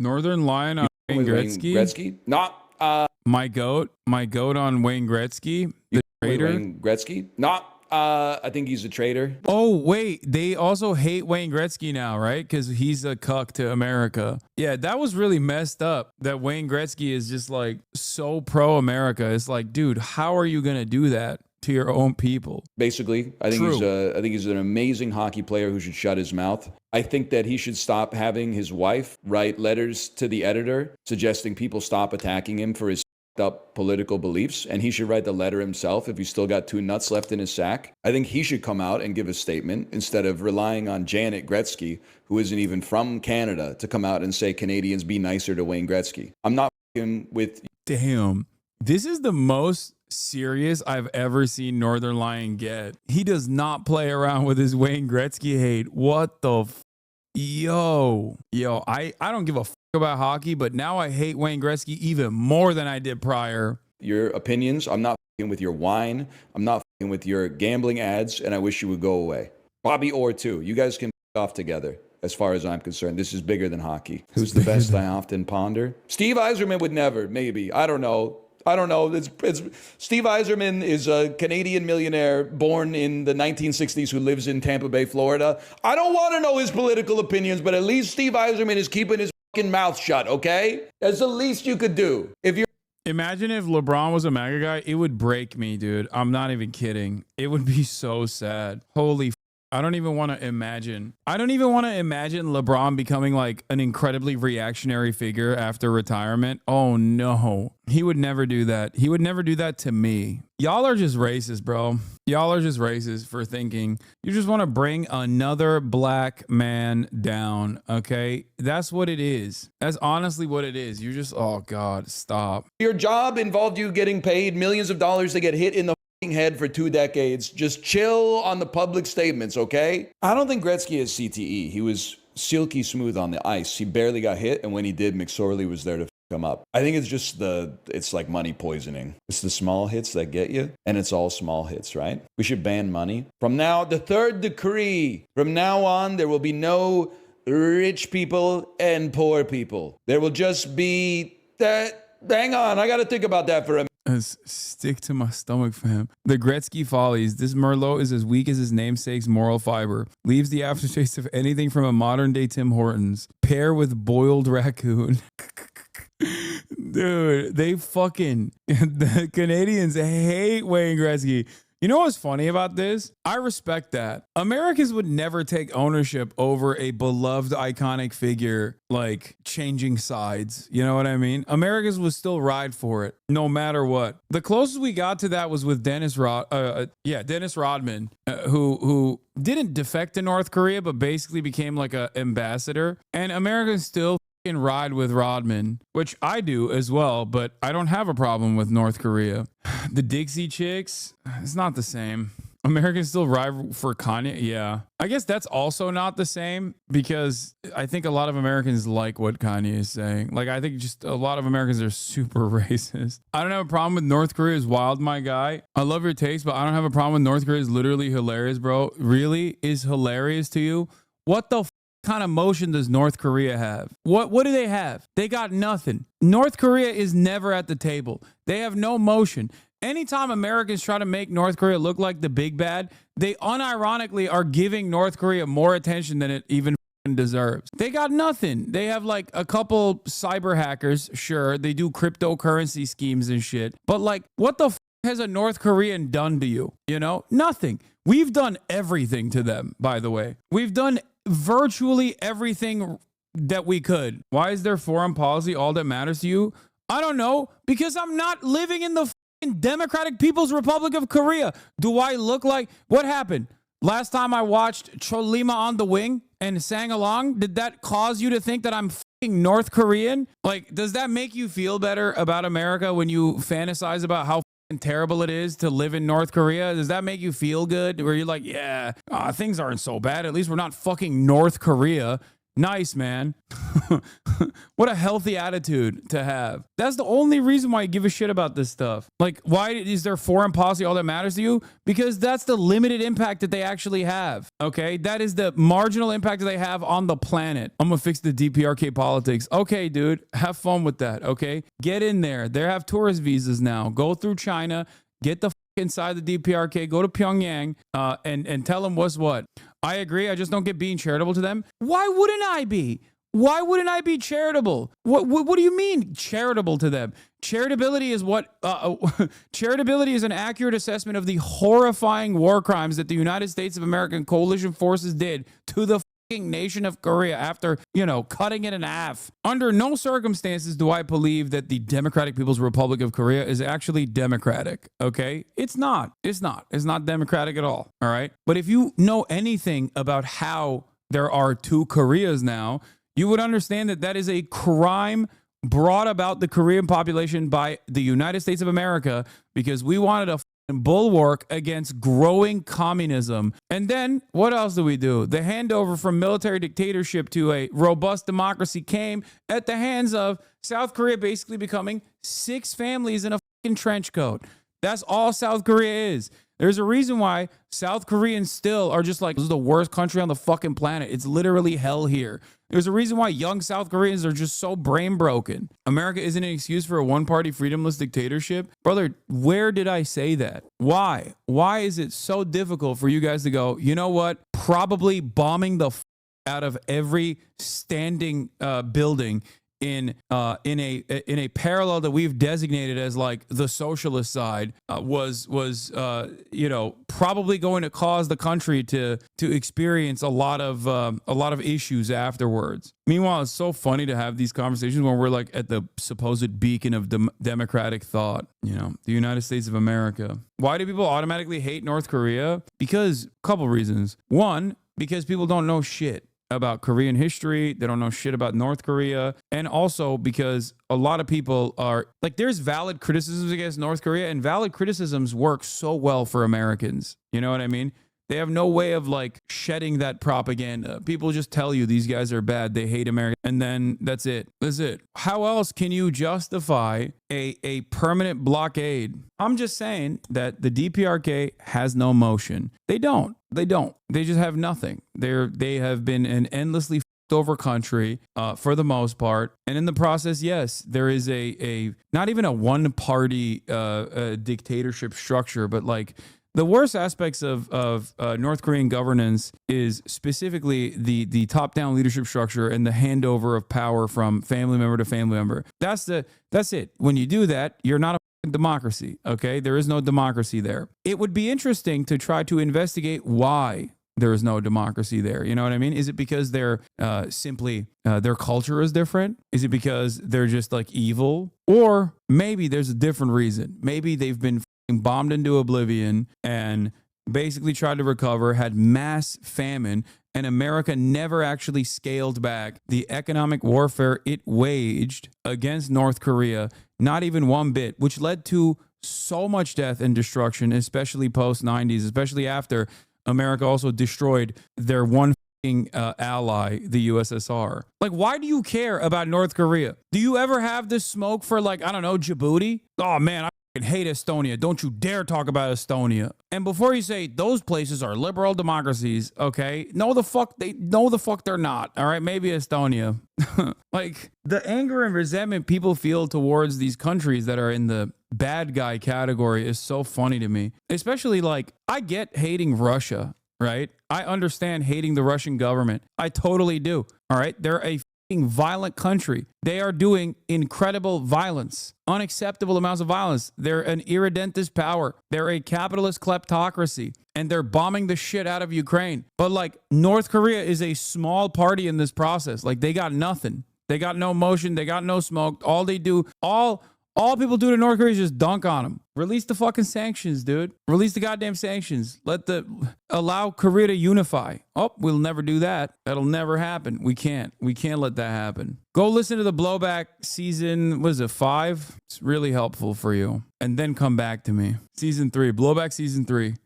Northernlion on Wayne Gretzky. Gretzky? Not. My goat on Wayne Gretzky, the traitor. Wayne Gretzky? Not. I think he's a traitor. Oh, wait. They also hate Wayne Gretzky now, right? Because he's a cuck to America. Yeah, that was really messed up that Wayne Gretzky is just like so pro-America. It's like, dude, how are you going to do that to your own people? Basically, I think he's an amazing hockey player who should shut his mouth. I think that he should stop having his wife write letters to the editor suggesting people stop attacking him for his up political beliefs, and he should write the letter himself if he's still got 2 nuts left in his sack. I think he should come out and give a statement instead of relying on Janet Gretzky, who isn't even from Canada, to come out and say Canadians be nicer to Wayne Gretzky. I'm not with. Damn, this is the most serious I've ever seen Northernlion get. He does not play around with his Wayne Gretzky hate. What the yo, I don't give a about hockey, but now I hate Wayne Gretzky even more than I did prior. Your opinions, I'm not with your wine, I'm not with your gambling ads, and I wish you would go away. Bobby Orr too. You guys can off together. As far as I'm concerned, this is bigger than hockey. Who's the best? I often ponder. Steve Yzerman would never. Maybe. I don't know. It's Steve Yzerman is a Canadian millionaire born in the 1960s who lives in Tampa Bay, Florida. I don't want to know his political opinions, but at least Steve Yzerman is keeping his mouth shut, okay? That's the least you could do. Imagine if LeBron was a MAGA guy, it would break me, dude. I'm not even kidding. It would be so sad. Holy I don't even want to imagine. I don't even want to imagine LeBron becoming like an incredibly reactionary figure after retirement. Oh no. He would never do that. He would never do that to me. Y'all are just racist, bro. Y'all are just racist for thinking you just want to bring another black man down, okay? That's what it is. That's honestly what it is. You just, oh God, stop. Your job involved you getting paid millions of dollars to get hit in the head for 2 decades. Just chill on the public statements, okay? I don't think Gretzky is CTE. He was silky smooth on the ice. He barely got hit, and when he did, McSorley was there to him up. I think it's just it's like money poisoning. It's the small hits that get you, and it's all small hits, right? We should ban money. From now, the 3rd decree. From now on, there will be no rich people and poor people. There will just be that. Hang on, I got to think about that for a minute. Stick to my stomach, fam. The Gretzky Follies. This Merlot is as weak as his namesake's moral fiber. Leaves the aftertaste of anything from a modern day Tim Hortons. Pair with boiled raccoon. Dude, the Canadians hate Wayne Gretzky. You know what's funny about this? I respect that. Americans would never take ownership over a beloved iconic figure like changing sides. You know what I mean? Americans would still ride for it no matter what. The closest we got to that was with Dennis Rodman, who didn't defect to North Korea, but basically became like an ambassador. And Americans still ride with Rodman, which I do as well, but I don't have a problem with North Korea. The Dixie Chicks, it's not the same. Americans still ride for Kanye. Yeah. I guess that's also not the same because I think a lot of Americans like what Kanye is saying. Like, I think just a lot of Americans are super racist. I don't have a problem with North Korea is wild, my guy. I love your taste, but I don't have a problem with North Korea is literally hilarious, bro. Really is hilarious to you? What the kind of motion does North Korea have? What do they have? They got nothing. North Korea is never at the table. They have no motion. Anytime Americans try to make North Korea look like the big bad, they unironically are giving North Korea more attention than it even deserves. They got nothing. They have like a couple cyber hackers. Sure, they do cryptocurrency schemes and shit. But like, what the has a North Korean done to you? You know, nothing. We've done everything to them, by the way. We've done virtually everything that we could. Why is their foreign policy all that matters to you? I don't know, because I'm not living in the Democratic People's Republic of Korea. Do I look like what happened? Last time I watched Cholima on the Wing and sang along, did that cause you to think that I'm North Korean? Like, does that make you feel better about America when you fantasize about how terrible it is to live in North Korea? Does that make you feel good? Where you're like, yeah, things aren't so bad. At least we're not fucking North Korea. Nice, man. What a healthy attitude to have. That's the only reason why you give a shit about this stuff. Like, why is their foreign policy all that matters to you? Because that's the limited impact that they actually have. Okay, that is the marginal impact that they have on the planet. I'm gonna fix the DPRK politics. Okay, dude, have fun with that. Okay, get in there. They have tourist visas now. Go through China. Get the f- inside the DPRK. Go to Pyongyang and tell them what's what. I agree. I just don't get being charitable to them. Why wouldn't I be? Why wouldn't I be charitable? What do you mean charitable to them? Charitability is what charitability is an accurate assessment of the horrifying war crimes that the United States of America and coalition forces did to the fucking nation of Korea after, cutting it in half. Under no circumstances do I believe that the Democratic People's Republic of Korea is actually democratic, okay? It's not. It's not democratic at all, all right? But if you know anything about how there are two Koreas now, you would understand that that is a crime brought about the Korean population by the United States of America because we wanted a bulwark against growing communism. And then what else do we do? The handover from military dictatorship to a robust democracy came at the hands of South Korea basically becoming 6 families in a fucking trench coat. That's all South Korea is. There's a reason why South Koreans still are just like, this is the worst country on the fucking planet. It's literally hell here. There's a reason why young South Koreans are just so brain broken. America isn't an excuse for a one-party freedomless dictatorship. Brother, where did I say that? Why? Why is it so difficult for you guys to go, you know what? Probably bombing the out of every standing building in a parallel that we've designated as like the socialist side was probably going to cause the country to experience a lot of issues afterwards. Meanwhile, it's so funny to have these conversations when we're like at the supposed beacon of democratic thought, the United States of America. Why do people automatically hate North Korea? Because a couple reasons. One, because people don't know shit about Korean history. They don't know shit about North Korea. And also because a lot of people are like, there's valid criticisms against North Korea, and valid criticisms work so well for Americans. You know what I mean? They have no way of like shedding that propaganda. People just tell you these guys are bad. They hate America. And then that's it. That's it. How else can you justify a permanent blockade? I'm just saying that the DPRK has no motion. They don't. They just have nothing. They have been an endlessly f***ed over country for the most part. And in the process, yes, there is a not even a one party dictatorship structure, but like the worst aspects of North Korean governance is specifically the top-down leadership structure and the handover of power from family member to family member. That's it. When you do that, you're not a democracy, okay? There is no democracy there. It would be interesting to try to investigate why there is no democracy there. You know what I mean? Is it because they're simply their culture is different? Is it because they're just like evil? Or maybe there's a different reason. Maybe they've been bombed into oblivion and basically tried to recover, had mass famine, and America never actually scaled back the economic warfare it waged against North Korea, not even one bit, which led to so much death and destruction, especially post 90s, especially after America also destroyed their one ally, the USSR. Like, why do you care about North Korea? Do you ever have this smoke for like, I don't know, Djibouti? Oh man, I hate Estonia. Don't you dare talk about Estonia. And before you say those places are liberal democracies, okay? No, the fuck they're not. All right, maybe Estonia. Like the anger and resentment people feel towards these countries that are in the bad guy category is so funny to me. Especially like I get hating Russia, right? I understand hating the Russian government. I totally do. All right, they're a violent country. They are doing incredible violence, unacceptable amounts of violence. They're an irredentist power. They're a capitalist kleptocracy, and they're bombing the shit out of Ukraine. But like North Korea is a small party in this process. Like they got nothing. They got no motion. They got no smoke. All they do, all people do to North Korea is just dunk on them. Release the fucking sanctions, dude. Release the goddamn sanctions. Allow Korea to unify. Oh, we'll never do that. That'll never happen. We can't let that happen. Go listen to the Blowback season, what is it, 5? It's really helpful for you. And then come back to me. Season 3, Blowback season 3.